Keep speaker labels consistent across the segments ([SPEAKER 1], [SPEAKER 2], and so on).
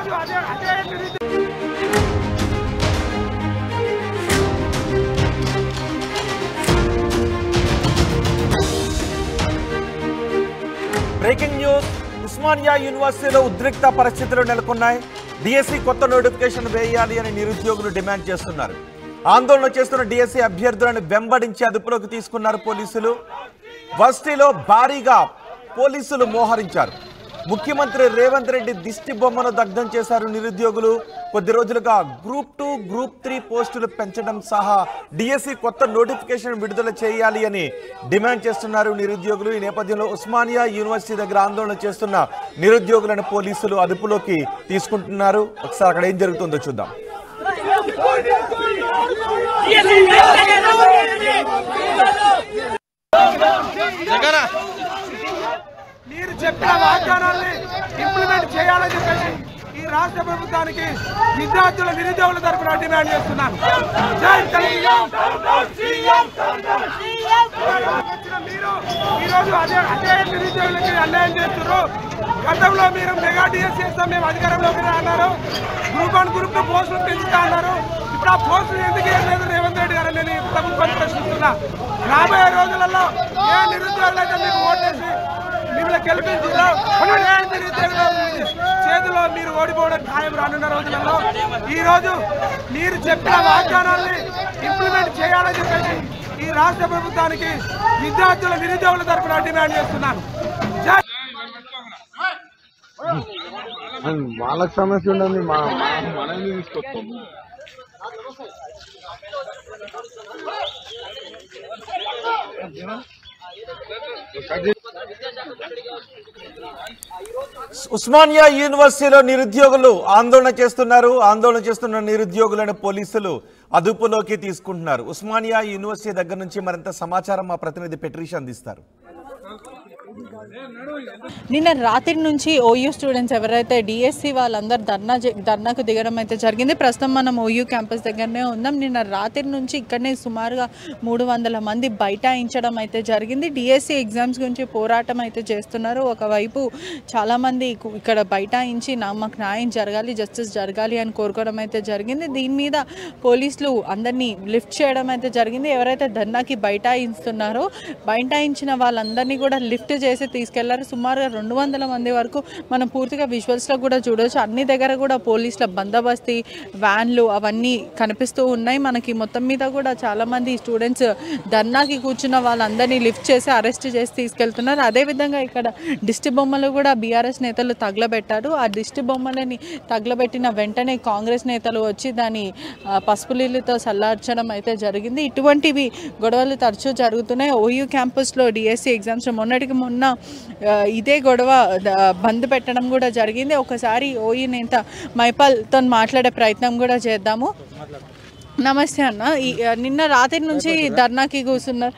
[SPEAKER 1] Breaking news Osmania యూనివర్సిటీలో ఉద్రిక్త పరిస్థితులు నెలకొన్నాయి. డిఎస్సి కొత్త నోటిఫికేషన్ వేయాలి అని నిరుద్యోగులు డిమాండ్ చేస్తున్నారు. ఆందోళన చేస్తున్న డిఎస్సి అభ్యర్థులను వెంబడించి అదుపులోకి తీసుకున్నారు పోలీసులు. వర్సిటీలో భారీగా పోలీసులు మోహరించారు. ముఖ్యమంత్రి రేవంత్ రెడ్డి దిష్టి బొమ్మను దగ్ధం చేశారు నిరుద్యోగులు. కొద్ది రోజులుగా గ్రూప్ 2, గ్రూప్ 3 పోస్టులు పెంచడం సహా డిఎస్సి కొత్త నోటిఫికేషన్ విడుదల చేయాలి అని డిమాండ్ చేస్తున్నారు నిరుద్యోగులు. ఈ నేపథ్యంలో ఉస్మానియా యూనివర్సిటీ దగ్గర ఆందోళన చేస్తున్న నిరుద్యోగులను పోలీసులు అదుపులోకి తీసుకుంటున్నారు. ఒకసారి అక్కడ ఏం జరుగుతుందో చూద్దాం.
[SPEAKER 2] మీరు చెప్పిన వాగ్దానాల్ని ఇంప్లిమెంట్ చేయాలని చెప్పేసి ఈ రాష్ట్ర ప్రభుత్వానికి విద్యార్థుల నిరుద్యోగుల తరఫున డిమాండ్ చేస్తున్నాను. జై తెలంగాణ. మీరు ఈరోజు అదే నిరుద్యోగులకి అన్యాయం చేస్తున్నారు. గతంలో మీరు మెగా డిఎస్ చేస్తాం మేము అధికారంలోకి అన్నారు. గ్రూప్ 1, గ్రూప్ 2 పోస్టులు పెంచుతా అన్నారు. ఇప్పుడు ఆ పోస్టులు ఎందుకు వేయలేదు రేవంత్ రెడ్డి గారు నేను ప్రభుత్వాన్ని ప్రశ్నిస్తున్నా. రాబోయే రోజులలో ఏ నిరుద్యోగులైతే మీకు ఓటేసి మిమ్మల్ని గెలిపించారో చేతిలో మీరు ఓడిపోవడం ఖాయం రానున్న రోజులలో ఈ రోజు మీరు చెప్పిన వాగ్దానాల్ని ఇంప్లిమెంట్ చేయాలని చెప్పేసి ఈ రాష్ట్ర ప్రభుత్వానికి విద్యార్థుల నిరుద్యోగుల తరఫున డిమాండ్ చేస్తున్నాను.
[SPEAKER 3] వాళ్ళకి సమస్య ఉండదు, మనల్ని తీసుకొస్తాం.
[SPEAKER 1] ఉస్మానియా యూనివర్సిటీలో నిరుద్యోగులు ఆందోళన చేస్తున్నారు. ఆందోళన చేస్తున్న నిరుద్యోగులను పోలీసులు అదుపులోకి తీసుకుంటున్నారు. ఉస్మానియా యూనివర్సిటీ దగ్గర నుంచి మరింత సమాచారం మా ప్రతినిధి పెట్రీషా అందిస్తారు.
[SPEAKER 4] నిన్న రాత్రి నుంచి ఓయూ స్టూడెంట్స్ ఎవరైతే డిఎస్సి వాళ్ళందరూ ధర్నాకు దిగడం అయితే జరిగింది. ప్రస్తుతం మనం ఓయూ క్యాంపస్ దగ్గరనే ఉన్నాం. నిన్న రాత్రి నుంచి ఇక్కడనే సుమారుగా 300 మంది బైఠాయించడం అయితే జరిగింది. డిఎస్సి ఎగ్జామ్స్ గురించి పోరాటం అయితే చేస్తున్నారు. ఒకవైపు చాలామంది ఇక్కడ బైఠాయించి మాకు న్యాయం జరగాలి, జస్టిస్ జరగాలి అని కోరుకోవడం అయితే జరిగింది. దీని మీద పోలీసులు అందరినీ లిఫ్ట్ చేయడం అయితే జరిగింది. ఎవరైతే ధర్నాకి బైఠాయిస్తున్నారో బైఠాయించిన వాళ్ళందరినీ కూడా లిఫ్ట్ చేసి తీసుకెళ్లారు. సుమారుగా 200 మంది వరకు మనం పూర్తిగా విజువల్స్లో కూడా చూడవచ్చు. అన్ని దగ్గర కూడా పోలీసుల బందోబస్తీ, వ్యాన్లు అవన్నీ కనిపిస్తూ ఉన్నాయి మనకి. మొత్తం మీద కూడా చాలామంది స్టూడెంట్స్ ధర్నాకి కూర్చున్న వాళ్ళందరినీ లిఫ్ట్ చేసి అరెస్ట్ చేసి తీసుకెళ్తున్నారు. అదేవిధంగా ఇక్కడ దిష్టి బొమ్మలు కూడా బీఆర్ఎస్ నేతలు తగలబెట్టారు. ఆ దిష్టి బొమ్మలని తగలబెట్టిన వెంటనే కాంగ్రెస్ నేతలు వచ్చి దాన్ని పసుపు నీళ్ళతో చల్లార్చడం అయితే జరిగింది. ఇటువంటివి గొడవలు తరచూ జరుగుతున్నాయి. ఓయూ క్యాంపస్లో డిఎస్సి ఎగ్జామ్స్ మొన్నటికి మొన్న ఇదే గొడవ బంద్ పెట్టడం కూడా జరిగింది. ఒకసారి ఓయూ నేత మైపాల్తో మాట్లాడే ప్రయత్నం కూడా చేద్దాము. నమస్తే అన్న, నిన్న రాత్రి నుంచి ధర్నాకి కూర్చున్నారు.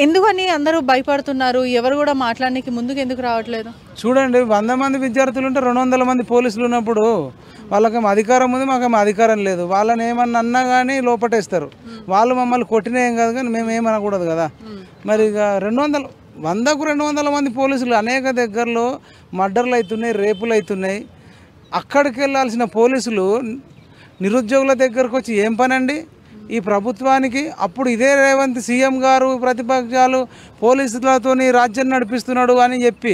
[SPEAKER 4] ఎందుకని అందరూ భయపడుతున్నారు? ఎవరు కూడా మాట్లాడడానికి ముందుకు ఎందుకు రావట్లేదు?
[SPEAKER 5] చూడండి, 100 మంది విద్యార్థులు ఉంటే 200 మంది పోలీసులు ఉన్నప్పుడు వాళ్ళకేమో అధికారం ఉంది, మాకేమో అధికారం లేదు. వాళ్ళని ఏమన్నా అన్నా కానీ లోపటేస్తారు. వాళ్ళు మమ్మల్ని కొట్టినా ఏం కాదు, కానీ మేము ఏమనకూడదు కదా. మరి ఇక 100కు 200 మంది పోలీసులు అనేక దగ్గరలో మర్డర్లు అవుతున్నాయి, రేపులు అవుతున్నాయి. అక్కడికి వెళ్ళాల్సిన పోలీసులు నిరుద్యోగుల దగ్గరకు వచ్చి ఏం పని అండి ఈ ప్రభుత్వానికి? అప్పుడు ఇదే రేవంత్ సీఎం గారు ప్రతిపక్షాలు పోలీసులతోని రాజ్యం నడిపిస్తున్నాడు అని చెప్పి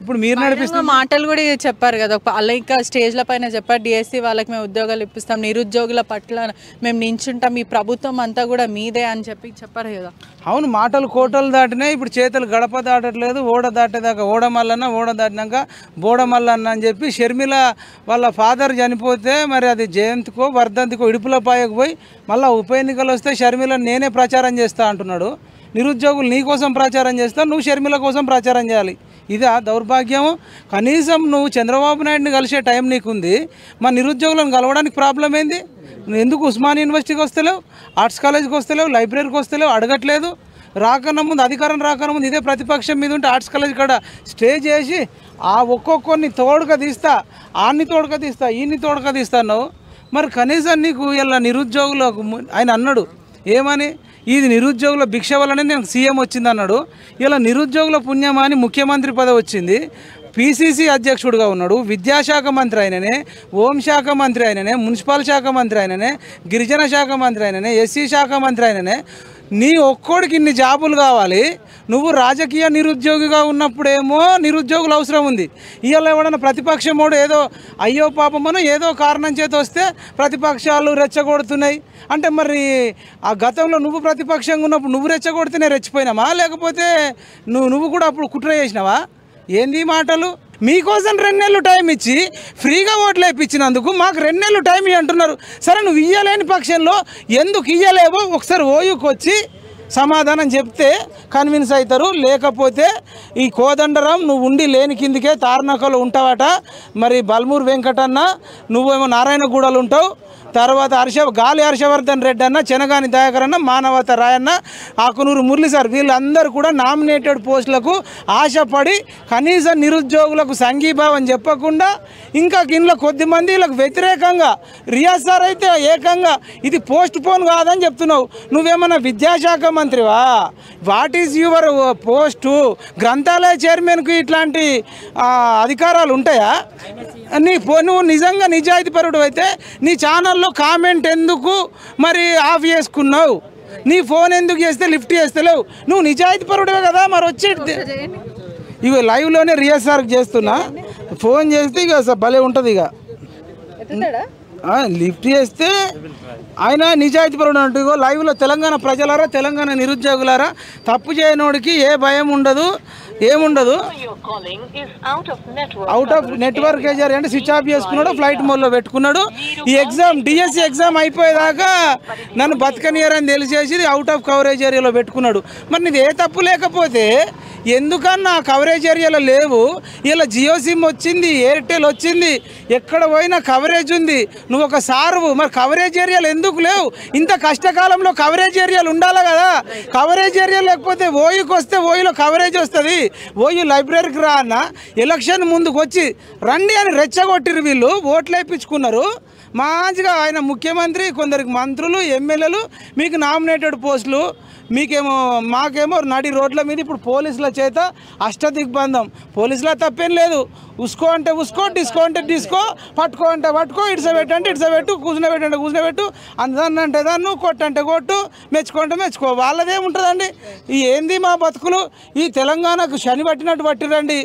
[SPEAKER 5] ఇప్పుడు మీరు నడిపిస్తున్న
[SPEAKER 4] మాటలు కూడా చెప్పారు కదా. అలాగే స్టేజ్ల పైన చెప్పారు, డిఎస్సి వాళ్ళకి మేము ఉద్యోగాలు ఇప్పిస్తాం, నిరుద్యోగుల పట్ల మేము నించుంటాం, ఈ ప్రభుత్వం అంతా కూడా మీదే అని చెప్పారు కదా.
[SPEAKER 5] అవును, మాటలు కోటలు దాటినాయి, ఇప్పుడు చేతులు గడప దాటట్లేదు. ఓడ దాటేదాకా ఓడమల్లన్న, ఓడ దాటినాక బోడమల్లన్న అని చెప్పి షర్మిల వాళ్ళ ఫాదర్ చనిపోతే మరి అది జయంతికో వర్ధంతికో ఇడుపులపాయకు పోయి మళ్ళీ ఉప ఎన్నికలు వస్తే షర్మిల నేనే ప్రచారం చేస్తా అంటున్నాడు. నిరుద్యోగులు నీ కోసం ప్రచారం చేస్తా, నువ్వు షర్మిల కోసం ప్రచారం చేయాలి. ఇదా దౌర్భాగ్యము? కనీసం నువ్వు చంద్రబాబు నాయుడిని కలిసే టైం నీకుంది, మా నిరుద్యోగులను కలవడానికి ప్రాబ్లం ఏంది? నువ్వు ఎందుకు ఉస్మానియా యూనివర్సిటీకి వస్తలేవు, ఆర్ట్స్ కాలేజ్కి వస్తలేవు, లైబ్రరీకి వస్తలేవు? అడగట్లేదు. రాకన్నా ముందు అధికారం రాకన్నా ముందు ఇదే ప్రతిపక్షం మీద ఉంటే ఆర్ట్స్ కాలేజ్ కాడ స్టే చేసి ఆ ఒక్కొక్కరిని తోడుగా తీస్తా, ఆన్ని తోడుగా తీస్తా, ఈయన్ని తోడుగా తీస్తాను. మరి కనీసం నీకు ఇలా నిరుద్యోగులకు ఆయన అన్నాడు ఏమని, ఇది నిరుద్యోగుల భిక్ష వల్లనే నేను సీఎం వచ్చింది అన్నాడు. ఇలా నిరుద్యోగుల పుణ్యమా అని ముఖ్యమంత్రి పదవి వచ్చింది. పిసిసి అధ్యక్షుడిగా ఉన్నాడు, విద్యాశాఖ మంత్రి ఆయననే, హోంశాఖ మంత్రి ఆయననే, మున్సిపల్ శాఖ మంత్రి ఆయననే, గిరిజన శాఖ మంత్రి ఆయననే, ఎస్సీ శాఖ మంత్రి ఆయననే. నీ ఒక్కోడికి ఇన్ని జాబులు కావాలి. నువ్వు రాజకీయ నిరుద్యోగిగా ఉన్నప్పుడేమో నిరుద్యోగులు అవసరం ఉంది. ఇవాళ ఎవడన్నా ప్రతిపక్షమోడు ఏదో అయ్యో పాపమనో ఏదో కారణం చేత వస్తే ప్రతిపక్షాలు రెచ్చగొడుతున్నాయి అంటే, మరి ఆ గతంలో నువ్వు ప్రతిపక్షంగా ఉన్నప్పుడు నువ్వు రెచ్చగొడితేనే రెచ్చిపోయినామా, లేకపోతే నువ్వు కూడా అప్పుడు కుట్ర చేసినావా? ఏంది మాటలు? మీకోసం 2 నెలలు టైం ఇచ్చి ఫ్రీగా ఓట్లు వేయించినందుకు మాకు 2 నెలలు టైం ఇవ్వ అంటున్నారు. సరే, నువ్వు ఇయ్యలేని పక్షంలో ఎందుకు ఇయ్యలేవో ఒకసారి ఓయూకి వచ్చి సమాధానం చెప్తే కన్విన్స్ అవుతారు. లేకపోతే ఈ కోదండరాం నువ్వు ఉండి లేని కిందికే తార్నాకలో ఉంటావట. మరి బల్మూరు వెంకటన్న నువ్వేమో నారాయణగూడలు ఉంటావు. తర్వాత గాలి హర్షవర్ధన్ రెడ్డి అన్న, చెనగాని దయాకర్ అన్న, మానవత రాయన్న, ఆకునూరు మురళి సార్ వీళ్ళందరూ కూడా నామినేటెడ్ పోస్టులకు ఆశపడి కనీసం నిరుద్యోగులకు సంఘీభావం చెప్పకుండా ఇంకా ఇంట్లో కొద్దిమంది వీళ్ళకు వ్యతిరేకంగా రియాజ్ సార్ అయితే ఏకంగా ఇది పోస్ట్ పోన్ కాదని చెప్తున్నావు. నువ్వేమన్నా విద్యాశాఖ మంత్రివా? What is your post? గ్రంథాలయ చైర్మన్కు ఇట్లాంటి అధికారాలు ఉంటాయా? నువ్వు నిజంగా నిజాయితీపరుడు అయితే నీ ఛానల్లో కామెంట్ ఎందుకు మరి ఆఫ్ చేసుకున్నావు? నీ ఫోన్ ఎందుకు చేస్తే లిఫ్ట్ చేస్తలేవు? నువ్వు నిజాయితీపరుడే కదా. మరి వచ్చి ఇక లైవ్లోనే రియాజ్ సార్కి చేస్తున్నా, ఫోన్ చేస్తే ఇక భలే ఉంటుంది. ఇక లిఫ్ట్ చేస్తే ఆయన నిజాయితీపరుడు అంటూ ఇగో లైవ్లో తెలంగాణ ప్రజలారా, తెలంగాణ నిరుద్యోగులారా, తప్పు చేయనోడికి ఏ భయం ఉండదు, ఏముండదు. అవుట్ ఆఫ్ నెట్వర్క్ ఏజర్ అంటే స్విచ్ ఆఫ్ చేసుకున్నాడు, ఫ్లైట్ మోడ్లో పెట్టుకున్నాడు. ఈ ఎగ్జామ్ డిఎస్సి ఎగ్జామ్ అయిపోయేదాకా నన్ను బతకనియరని తెలిసేసి అవుట్ ఆఫ్ కవరేజ్ ఏరియాలో పెట్టుకున్నాడు. మరి నీది ఏ తప్పు లేకపోతే ఎందుకన్నా కవరేజ్ ఏరియాలో లేవు? ఇలా జియో సిమ్ వచ్చింది, ఎయిర్టెల్ వచ్చింది, ఎక్కడ పోయినా కవరేజ్ ఉంది. నువ్వు ఒక సారువు, మరి కవరేజ్ ఏరియాలు ఎందుకు లేవు? ఇంత కష్టకాలంలో కవరేజ్ ఏరియాలు ఉండాలి కదా. కవరేజ్ ఏరియా లేకపోతే ఓయూకి వస్తే ఓయూలో కవరేజ్ వస్తుంది. ఓయూ లైబ్రరీకి రా అన్న, ఎలక్షన్ ముందుకు వచ్చి రండి అని రెచ్చగొట్టిరు వీళ్ళు, ఓట్లు వేయించుకున్నారు. మంచిగా ఆయన ముఖ్యమంత్రి, కొందరికి మంత్రులు, ఎమ్మెల్యేలు, మీకు నామినేటెడ్ పోస్టులు, మీకేమో మాకేమో నడి రోడ్ల మీద ఇప్పుడు పోలీసుల చేత అష్టదిగ్బంధం. పోలీసుల తప్పేం లేదు. ఉసుకో అంటే ఉసుకో, డిస్కో అంటే డిస్కో, పట్టుకో అంటే పట్టుకో, ఇడిసబెట్టు అంటే ఇడిసబెట్టు, కూర్చునబెట్టు అంటే కూర్చునబెట్టు, దాన్ని అంటే దాన్ని, కొట్టు అంటే కొట్టు, మెచ్చుకో అంటే మెచ్చుకో. వాళ్ళదేముంటుందండి? ఈ ఏంది మా బతుకులు? ఈ తెలంగాణకు శని పట్టినట్టు పట్టిరండి.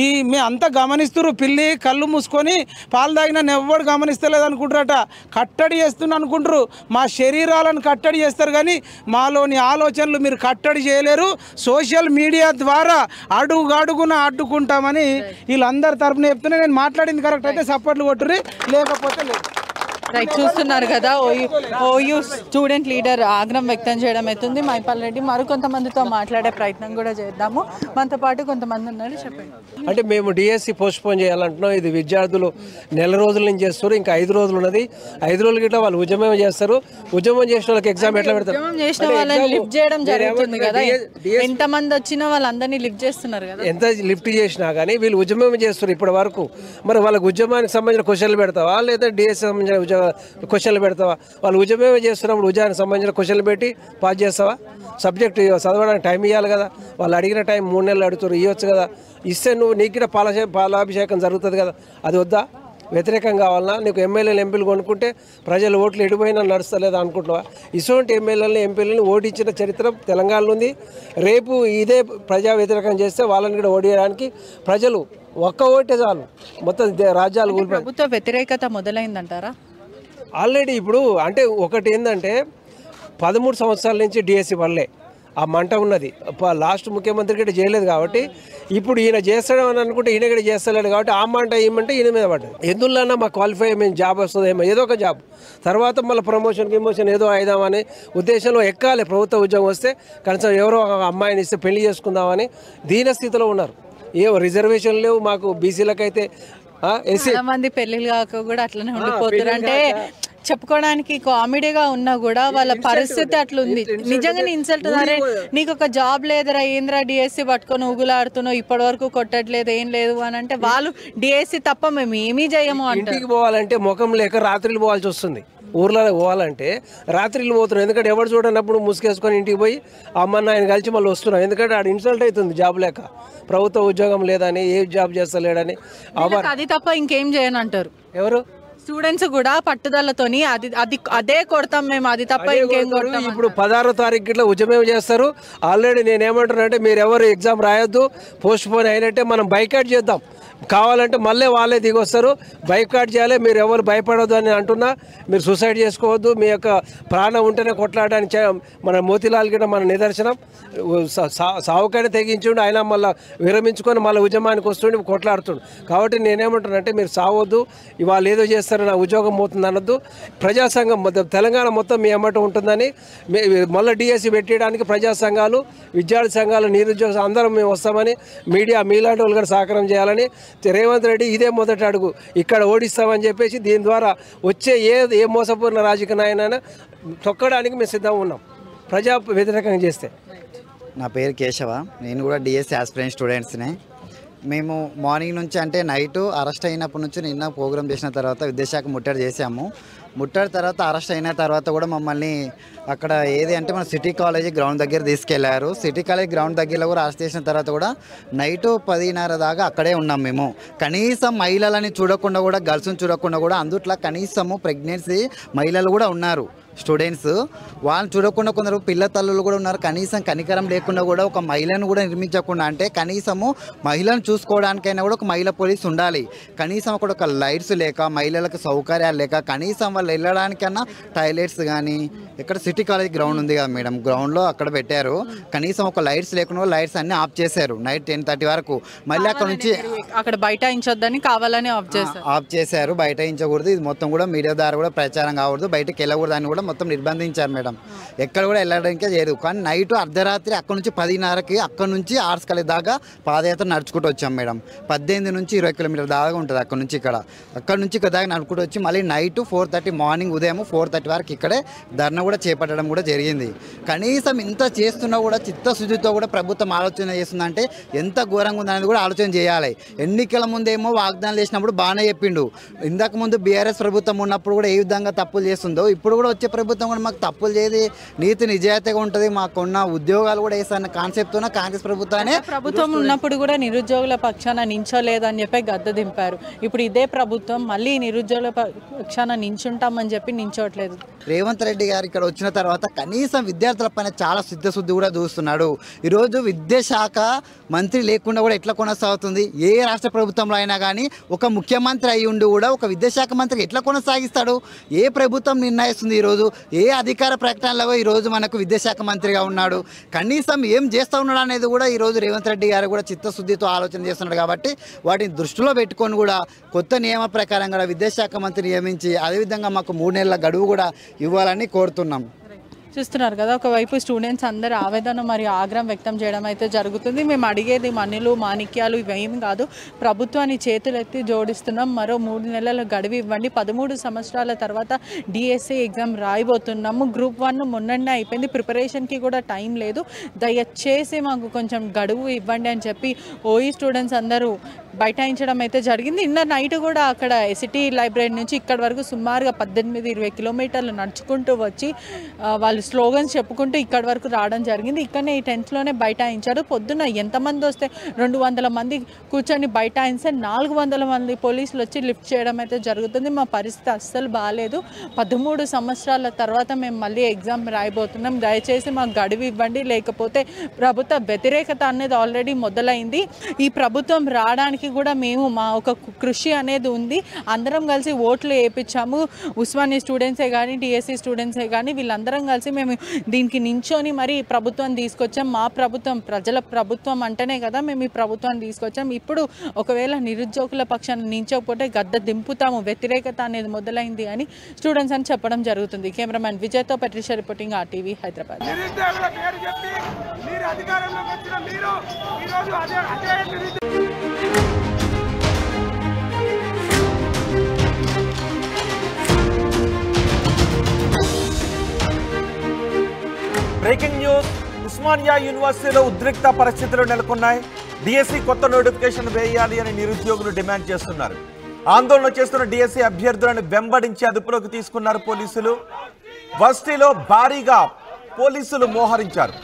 [SPEAKER 5] ఈ మీ అంతా గమనిస్తున్నారు. పిల్లి కళ్ళు మూసుకొని పాలు తాగినా ఎవ్వడు గమనిస్తలేదు అనుకుంటారట. కట్టడి చేస్తున్నా అనుకుంటారు. మా శరీరాలను కట్టడి చేస్తారు కానీ మాలోని ఆలోచనలు మీరు కట్టడి చేయలేరు. సోషల్ మీడియా ద్వారా అడుగున అడ్డుకుంటామని వీళ్ళందరి తరపున చెప్తున్నా. నేను మాట్లాడింది కరెక్ట్ అయితే సపోర్ట్లు కొట్టుర్రి, లేకపోతే లేదు.
[SPEAKER 4] రైట్, చూస్తున్నారు కదా ఓయూ స్టూడెంట్ లీడర్ ఆగ్రహం వ్యక్తం చేయడం అవుతుంది మైపాల్ రెడ్డి. మరికొంతమందితో మాట్లాడే ప్రయత్నం కూడా చేద్దాము. మనతో పాటు కొంతమంది ఉన్నారు, చెప్పండి.
[SPEAKER 6] అంటే మేము డిఎస్సి పోస్ట్పోన్ చేయాలంటున్నాం. ఇది విద్యార్థులు నెల రోజుల నుంచి చేస్తారు, ఇంకా 5 రోజులు ఉన్నది. 5 రోజుల గిట్లా వాళ్ళు ఉద్యమం చేస్తారు. ఉద్యమం చేసిన వాళ్ళకి ఎగ్జామ్ ఎట్లా పెడతారు?
[SPEAKER 4] ఉద్యమం చేసిన వాళ్ళని లిఫ్ట్ చేయడం జరుగుతుంది కదా. ఎంతమంది వచ్చినా వాళ్ళందరినీ లిఫ్ట్ చేస్తున్నారు కదా.
[SPEAKER 6] ఎంత లిఫ్ట్ చేసినా కానీ వీళ్ళు ఉద్యమం చేస్తారు ఇప్పటి వరకు. మరి వాళ్ళకి ఉద్యమానికి సంబంధించిన క్వశ్చన్లు పెడతావా, లేదా డిఎస్సి సంబంధించిన క్వశ్చన్లు పెడతావా? వాళ్ళు ఉద్యమమే చేస్తున్నప్పుడు ఉద్యమానికి సంబంధించిన క్వశ్చన్లు పెట్టి పాస్ చేస్తావా? సబ్జెక్ట్ చదవడానికి టైం ఇవ్వాలి కదా. వాళ్ళు అడిగిన టైం 3 నెలలు అడుగుతారు, ఇవ్వచ్చు కదా. ఇస్తే నువ్వు నీకు పాలాభిషేకం జరుగుతుంది కదా. అది వద్దా? వ్యతిరేకం కావాలన్నా? నీకు ఎమ్మెల్యేలు ఎంపీలు కొనుక్కుంటే ప్రజలు ఓట్లు ఎడిపోయినా నడుస్తలేదా అనుకుంటున్నావా? ఇటువంటి ఎమ్మెల్యేలని ఎంపీలని ఓడించిన చరిత్ర తెలంగాణలో ఉంది. రేపు ఇదే ప్రజా వ్యతిరేకం చేస్తే వాళ్ళని కూడా ఓడియడానికి ప్రజలు ఒక్క ఓటే చాలు, మొత్తం రాజ్యాలు కూలిపోయి.
[SPEAKER 4] ప్రభుత్వ వ్యతిరేకత మొదలైందంటారా?
[SPEAKER 6] ఆల్రెడీ ఇప్పుడు అంటే ఒకటి ఏంటంటే 13 సంవత్సరాల నుంచి డిఎస్సి వల్లే ఆ మంట ఉన్నది. లాస్ట్ ముఖ్యమంత్రి కూడా చేయలేదు కాబట్టి ఇప్పుడు ఈయన చేస్తాడు అని అనుకుంటే ఈయన కూడా చేస్తలేడు కాబట్టి ఆ మంట ఏమంటే ఈయన మీద పడ్డది. ఎందులోనా మా క్వాలిఫై మేము జాబ్ వస్తుందేమో, ఏదో ఒక జాబ్, తర్వాత మళ్ళీ ప్రమోషన్ ఏదో అయిదామని ఉద్దేశంలో ఎక్కాలి. ప్రభుత్వ ఉద్యోగం వస్తే కనీసం ఎవరో ఒక అమ్మాయిని ఇస్తే పెళ్లి చేసుకుందామని దీనస్థితిలో ఉన్నారు. ఏ రిజర్వేషన్ లేవు మాకు. బీసీలకైతే
[SPEAKER 4] చాలా మంది పెళ్లిళ్ళు కాక కూడా అట్లనే ఉండిపోతారు. అంటే చెప్పుకోవడానికి కామెడీగా ఉన్నా కూడా వాళ్ళ పరిస్థితి అట్లుంది. నిజంగానే ఇన్సల్ట్. అరే నీకు ఒక జాబ్ లేదురా, ఏంద్రా డిఎస్సి పట్టుకొని ఊగులాడుతున్నావు, ఇప్పటి వరకు కొట్టట్లేదు, ఏం లేదు అని అంటే వాళ్ళు డిఎస్సి తప్ప మేము ఏమీ చేయము అంటే.
[SPEAKER 6] ఇంటికి పోవాలంటే ముఖం లేక రాత్రిలు పోవాల్సి వస్తుంది. ఊర్లో పోవాలంటే రాత్రిలు పోతున్నాం. ఎందుకంటే ఎవరు చూడనప్పుడు ముసుగేసుకొని ఇంటికి పోయి అమ్మన్న ఆయన కలిసి మళ్ళీ వస్తున్నాం. ఎందుకంటే ఆడ ఇన్సల్ట్ అవుతుంది జాబ్ లేక, ప్రభుత్వ ఉద్యోగం లేదని, ఏ జాబ్ చేస్తలేడని.
[SPEAKER 4] అది తప్ప ఇంకేం చేయను అంటారు
[SPEAKER 6] ఎవరు
[SPEAKER 4] స్టూడెంట్స్ కూడా పట్టుదలతోని అదే కొడతాం మేము, అది తప్ప ఇంకేం కొడతాం.
[SPEAKER 6] ఇప్పుడు 16వ తారీఖు ఇట్లా ఉద్యమం చేస్తారు. ఆల్రెడీ నేను ఏమంటున్నానంటే మీరు ఎవరు ఎగ్జామ్ రాయొద్దు, పోస్ట్ పోన్ అయినట్టే మనం బైకాట్ చేద్దాం. కావాలంటే మళ్ళీ వాళ్ళే దిగొస్తారు, బైకాట్ చేయాలి. మీరు ఎవరు భయపడవద్దు అని అంటున్నా. మీరు సూసైడ్ చేసుకోవద్దు. మీ యొక్క ప్రాణం ఉంటేనే కొట్లాడడానికి మన మోతీలాల్ గిట్ట మన నిదర్శనం. సావుకైనా తెగించుండు, ఆయన మళ్ళీ విరమించుకొని మళ్ళీ ఉద్యమానికి వస్తుండి కొట్లాడుతుండు. కాబట్టి నేనేమంటున్నానంటే మీరు సావద్దు, ఇవాళ ఏదో చేస్తారు నా ఉద్యోగం పోతుంది అనొద్దు. ప్రజాసంఘం మొత్తం తెలంగాణ మొత్తం మీ అమ్మట ఉంటుందని మళ్ళీ డిఎస్సి పెట్టడానికి ప్రజా సంఘాలు, విద్యార్థి సంఘాలు, నిరుద్యోగ అందరం మేము వస్తామని మీడియా మీలాంటి వాళ్ళు కూడా సహకారం చేయాలని. రేవంత్ రెడ్డి ఇదే మొదటి అడుగు, ఇక్కడ ఓడిస్తామని చెప్పేసి దీని ద్వారా వచ్చే ఏ మోసపూర్ణ రాజకీయ నాయనైనా తొక్కడానికి మేము సిద్ధంగా ఉన్నాం ప్రజా వ్యతిరేకంగా చేస్తే.
[SPEAKER 7] నా పేరు కేశవ, నేను కూడా డిఎస్సి ఆస్పిరెంట్ స్టూడెంట్స్నే. మేము మార్నింగ్ నుంచి అంటే నైట్ అరెస్ట్ అయినప్పటి నుంచి నిన్న ప్రోగ్రామ్ చేసిన తర్వాత విద్యాశాఖ ముట్టడి చేసాము. ముట్టడి తర్వాత అరెస్ట్ అయిన తర్వాత కూడా మమ్మల్ని అక్కడ ఏది అంటే మన సిటీ కాలేజీ గ్రౌండ్ దగ్గర తీసుకెళ్లారు. సిటీ కాలేజ్ గ్రౌండ్ దగ్గరలో కూడా అరెస్ట్ చేసిన తర్వాత కూడా నైట్ 10:30 దాకా అక్కడే ఉన్నాం మేము. కనీసం మహిళలని చూడకుండా కూడా, గర్ల్స్ని చూడకుండా కూడా, అందుట్లో కనీసము ప్రెగ్నెన్సీ మహిళలు కూడా ఉన్నారు స్టూడెంట్స్. వాళ్ళని చూడకుండా కొందరు పిల్ల తల్లులు కూడా ఉన్నారు. కనీసం కనికరం లేకుండా కూడా ఒక మహిళను కూడా నిర్మించకుండా, అంటే కనీసము మహిళను చూసుకోవడానికైనా కూడా ఒక మహిళా పోలీస్ ఉండాలి. కనీసం అక్కడ ఒక లైట్స్ లేక, మహిళలకు సౌకర్యాలు లేక, కనీసం వాళ్ళు వెళ్ళడానికన్నా టాయిలెట్స్ కానీ, ఇక్కడ సిటీ కాలేజ్ గ్రౌండ్ ఉంది కదా మేడం, గ్రౌండ్లో అక్కడ పెట్టారు. కనీసం ఒక లైట్స్ లేకుండా లైట్స్ అన్ని ఆఫ్ చేశారు నైట్ 10:30 వరకు. మళ్ళీ అక్కడ నుంచి
[SPEAKER 4] అక్కడ బైఠాయించొద్దని కావాలని ఆఫ్
[SPEAKER 7] చేశారు. బైఠాయించకూడదు, ఇది మొత్తం కూడా మీడియా ద్వారా కూడా ప్రచారం కాకూడదు, బయటకు వెళ్ళకూడదు అని కూడా మొత్తం నిర్బంధించారు మేడం. ఎక్కడ కూడా వెళ్ళడానికే లేదు. కానీ నైట్ అర్ధరాత్రి అక్కడ నుంచి 10:30కి అక్కడ నుంచి ఆర్ట్స్ కాలేజ్ దాకా పాదయాత్ర నడుచుకుంటూ వచ్చాం మేడం. 18 నుంచి 20 కిలోమీటర్ దాకా ఉంటుంది అక్కడ నుంచి అక్కడ నుంచి ఇక్కడ దాకా నడుచుకుంటూ వచ్చి మళ్ళీ నైట్ 4:30 మార్నింగ్ ఉదయం 4:30 వరకు ఇక్కడే ధర్నా కూడా చేపట్టడం కూడా జరిగింది. కనీసం ఇంత చేస్తున్నా కూడా చిత్తశుద్ధితో కూడా ప్రభుత్వం ఆలోచన చేస్తుందంటే ఎంత ఘోరంగా ఉందనేది కూడా ఆలోచన చేయాలి. ఎన్నికల ముందేమో వాగ్దానాలు చేసినప్పుడు బాగానే చెప్పిండు. ఇంతకు ముందు బీఆర్ఎస్ ప్రభుత్వం ఉన్నప్పుడు కూడా ఏ విధంగా తప్పులు చేస్తుందో ఇప్పుడు కూడా వచ్చే ప్రభుత్వం కూడా మాకు తప్పులు చేయదు, నీతి నిజాయితీగా ఉంటుంది, మాకున్న ఉద్యోగాలు కూడా వేసన్న కాన్సెప్ట్తో కాంగ్రెస్
[SPEAKER 4] ప్రభుత్వం ఉన్నప్పుడు కూడా నిరుద్యోగుల పక్షాన నించోలేదని చెప్పి గద్ద దింపారు. ఇప్పుడు ఇదే ప్రభుత్వం మళ్ళీ నిరుద్యోగుల పక్షాన నించుంటామని చెప్పి నించోట్లేదు.
[SPEAKER 7] రేవంత్ రెడ్డి గారు ఇక్కడ వచ్చిన తర్వాత కనీసం విద్యార్థుల పైన చాలా సిద్ధశుద్ధి కూడా చూస్తున్నాడు. ఈరోజు విద్యాశాఖ మంత్రి లేకుండా కూడా ఎట్లా కొనసాగుతుంది? ఏ రాష్ట్ర ప్రభుత్వంలో అయినా కానీ ఒక ముఖ్యమంత్రి అయి ఉండి కూడా ఒక విద్యాశాఖ మంత్రి ఎట్లా కొనసాగిస్తాడు? ఏ ప్రభుత్వం నిర్ణయిస్తుంది? ఈరోజు ఏ అధికార ప్రకటనలో ఈరోజు మనకు విద్యాశాఖ మంత్రిగా ఉన్నాడు? కనీసం ఏం చేస్తూ ఉన్నాడు అనేది కూడా ఈరోజు రేవంత్ రెడ్డి గారు కూడా చిత్తశుద్ధితో ఆలోచన చేస్తున్నాడు. కాబట్టి వాటిని దృష్టిలో పెట్టుకొని కూడా కొత్త నియమ ప్రకారం కూడా విద్యాశాఖ మంత్రి నియమించి అదేవిధంగా మాకు 3 నెలల గడువు కూడా ఇవ్వాలని కోరుతున్నాం.
[SPEAKER 4] చూస్తున్నారు కదా, ఒకవైపు స్టూడెంట్స్ అందరూ ఆవేదన మరియు ఆగ్రహం వ్యక్తం చేయడం అయితే జరుగుతుంది. మేము అడిగేది మణులు మాణిక్యాలు ఇవేం కాదు, ప్రభుత్వాన్ని చేతులెత్తి జోడిస్తున్నాం, మరో 3 నెలల గడువు ఇవ్వండి, 13 సంవత్సరాల తర్వాత డిఎస్సి ఎగ్జామ్ రాయబోతున్నాము, గ్రూప్ 1 మొన్ననే అయిపోయింది, ప్రిపరేషన్కి కూడా టైం లేదు, దయచేసి మాకు కొంచెం గడువు ఇవ్వండి అని చెప్పి ఓఈ స్టూడెంట్స్ అందరూ బైఠాయించడం అయితే జరిగింది. నిన్న నైట్ కూడా అక్కడ సిటీ లైబ్రరీ నుంచి ఇక్కడ వరకు సుమారుగా 18-20 కిలోమీటర్లు నడుచుకుంటూ వచ్చి వాళ్ళు స్లోగన్స్ చెప్పుకుంటూ ఇక్కడ వరకు రావడం జరిగింది. ఇక్కడనే ఈ టెంట్లోనే బైఠాయించారు. పొద్దున్న ఎంతమంది వస్తే 200 మంది కూర్చొని బైఠాయిస్తే 400 మంది పోలీసులు వచ్చి లిఫ్ట్ చేయడం అయితే జరుగుతుంది. మా పరిస్థితి అస్సలు బాగాలేదు, 13 సంవత్సరాల తర్వాత మేము మళ్ళీ ఎగ్జామ్ రాయబోతున్నాం, దయచేసి మాకు గడువు ఇవ్వండి, లేకపోతే ప్రభుత్వ వ్యతిరేకత అనేది ఆల్రెడీ మొదలైంది. ఈ ప్రభుత్వం రావడానికి కూడా మేము మా ఒక కృషి అనేది ఉంది, అందరం కలిసి ఓట్లు వేయించాము, ఉస్మానియా స్టూడెంట్సే కానీ డిఎస్సి స్టూడెంట్సే కానీ వీళ్ళందరం కలిసి మేము దీనికి నించొని మరి ప్రభుత్వాన్ని తీసుకొచ్చాం. మా ప్రభుత్వం ప్రజల ప్రభుత్వం అంటేనే కదా మేము ఈ ప్రభుత్వాన్ని తీసుకొచ్చాం. ఇప్పుడు ఒకవేళ నిరుద్యోగుల పక్షాన్ని నించకపోతే గద్ద దింపుతాము, వ్యతిరేకత అనేది మొదలైంది అని స్టూడెంట్స్ అని చెప్పడం జరుగుతుంది. కెమెరామ్యాన్ విజయ్తో పట్రిషా రిపోర్టింగ్ RTV హైదరాబాద్.
[SPEAKER 2] నిరుద్యోగుల పేరు చెప్పి మీరు అధికారంలోకి వచ్చిన మీరు ఈరోజు అదే
[SPEAKER 1] ఉస్మానియా యూనివర్సిటీలో ఉద్రిక్త పరిస్థితులు నెలకొన్నాయి. డిఎస్సి కొత్త నోటిఫికేషన్ వేయాలి అని నిరుద్యోగులు డిమాండ్ చేస్తున్నారు. ఆందోళన చేస్తున్న డిఎస్సి అభ్యర్థులను వెంబడించి అదుపులోకి తీసుకున్నారు పోలీసులు. వర్సిటీలో భారీగా పోలీసులు మోహరించారు.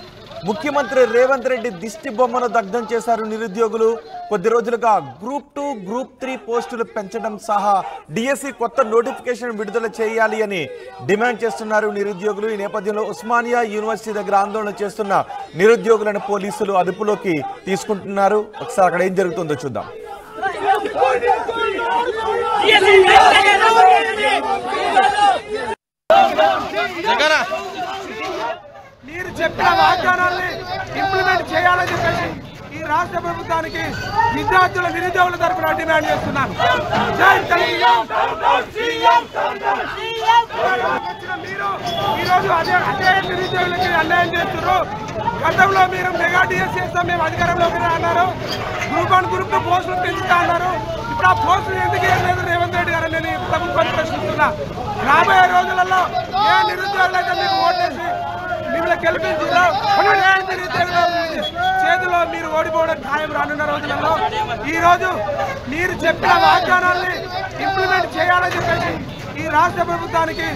[SPEAKER 1] ముఖ్యమంత్రి రేవంత్ రెడ్డి దిష్టి బొమ్మను దగ్ధం చేశారు నిరుద్యోగులు. కొద్ది రోజులుగా గ్రూప్ 2, గ్రూప్ 3 పోస్టులు పెంచడం సహా డిఎస్సి కొత్త నోటిఫికేషన్ విడుదల చేయాలి అని డిమాండ్ చేస్తున్నారు నిరుద్యోగులు. ఈ నేపథ్యంలో ఉస్మానియా యూనివర్సిటీ దగ్గర ఆందోళన చేస్తున్న నిరుద్యోగులను పోలీసులు అదుపులోకి తీసుకుంటున్నారు. ఒకసారి అక్కడ ఏం జరుగుతుందో చూద్దాం.
[SPEAKER 2] మీరు చెప్పిన వాగ్దానాల్ని ఇంప్లిమెంట్ చేయాలని చెప్పేసి ఈ రాష్ట్ర ప్రభుత్వానికి విద్యార్థుల నిరుద్యోగుల తరఫున డిమాండ్ చేస్తున్నాను. జై తెలంగాణ. మీరు ఈరోజు అదే నిరుద్యోగులకి అన్యాయం చేస్తున్నారు. గతంలో మీరు మెగా డిఎస్సి చేస్తాం మేము అధికారంలోకి అన్నారు. గ్రూప్ 1, గ్రూప్ 2 పోస్టులు పెంచుతా అన్నారు. ఇప్పుడు ఆ పోస్టులు ఎందుకు వేయలేదు రేవంత్ రెడ్డి గారు? నేను ప్రభుత్వాన్ని ప్రశ్నిస్తున్నా. రాబోయే రోజులలో ఏ నిరుద్యోగులైతే మీకు ఓటేసి మిమ్మల్ని గెలిపించారో చేతిలో మీరు ఓడిపోవడం ఖాయం రానున్న రోజులలో ఈ రోజు మీరు చెప్పిన వాగ్దానాల్ని ఇంప్లిమెంట్ చేయాలని చెప్పేసి ఈ రాష్ట్ర ప్రభుత్వానికి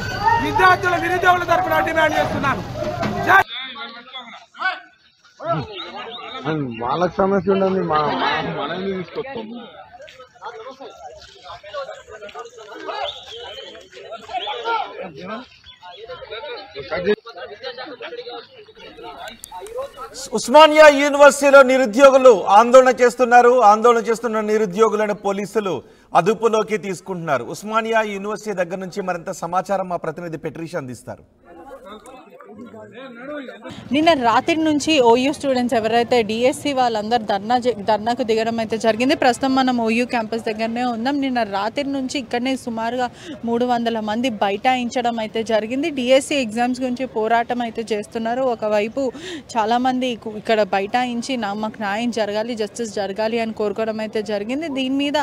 [SPEAKER 2] విద్యార్థుల నిరుద్యోగుల తరఫున డిమాండ్ చేస్తున్నాను.
[SPEAKER 3] వాళ్ళకి సమస్య ఉండదు, మనల్ని తీసుకొస్తాం.
[SPEAKER 1] ఉస్మానియా యూనివర్సిటీలో నిరుద్యోగులు ఆందోళన చేస్తున్నారు. ఆందోళన చేస్తున్న నిరుద్యోగులను పోలీసులు అదుపులోకి తీసుకుంటున్నారు. ఉస్మానియా యూనివర్సిటీ దగ్గర నుంచి మరింత సమాచారం మా ప్రతినిధి పెట్రీషా అందిస్తారు.
[SPEAKER 4] నిన్న రాత్రి నుంచి ఓయూ స్టూడెంట్స్ ఎవరైతే డిఎస్సి వాళ్ళందరూ ధర్నాకు దిగడం అయితే జరిగింది. ప్రస్తుతం మనం ఓయూ క్యాంపస్ దగ్గరనే ఉన్నాం. నిన్న రాత్రి నుంచి ఇక్కడనే సుమారుగా 300 మంది బైఠాయించడం అయితే జరిగింది. డిఎస్సి ఎగ్జామ్స్ గురించి పోరాటం అయితే చేస్తున్నారు. ఒకవైపు చాలామంది ఇక్కడ బైఠాయించి మాకు న్యాయం జరగాలి, జస్టిస్ జరగాలి అని కోరుకోవడం అయితే జరిగింది. దీని మీద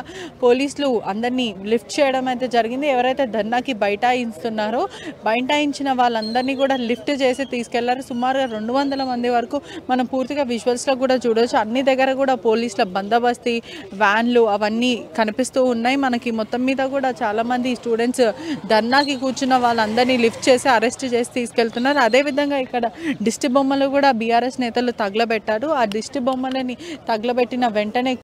[SPEAKER 4] పోలీసులు అందరినీ లిఫ్ట్ చేయడం అయితే జరిగింది. ఎవరైతే ధర్నాకి బైఠాయిస్తున్నారో బైఠాయించిన వాళ్ళందరినీ కూడా లిఫ్ట్ చేసి తీసుకెళ్లారు. సుమారుగా 200 మంది వరకు మనం పూర్తిగా విజువల్స్లో కూడా చూడవచ్చు. అన్ని దగ్గర కూడా పోలీసుల బందోబస్తీ, వ్యాన్లు అవన్నీ కనిపిస్తూ ఉన్నాయి. మనకి మొత్తం మీద కూడా చాలామంది స్టూడెంట్స్ ధర్నాకి కూర్చున్న వాళ్ళందరినీ లిఫ్ట్ చేసి అరెస్ట్ చేసి తీసుకెళ్తున్నారు. అదేవిధంగా ఇక్కడ దిష్టి బొమ్మలు కూడా బీఆర్ఎస్ నేతలు తగలబెట్టారు. ఆ దిష్టి బొమ్మలని తగలబెట్టిన వెంటనే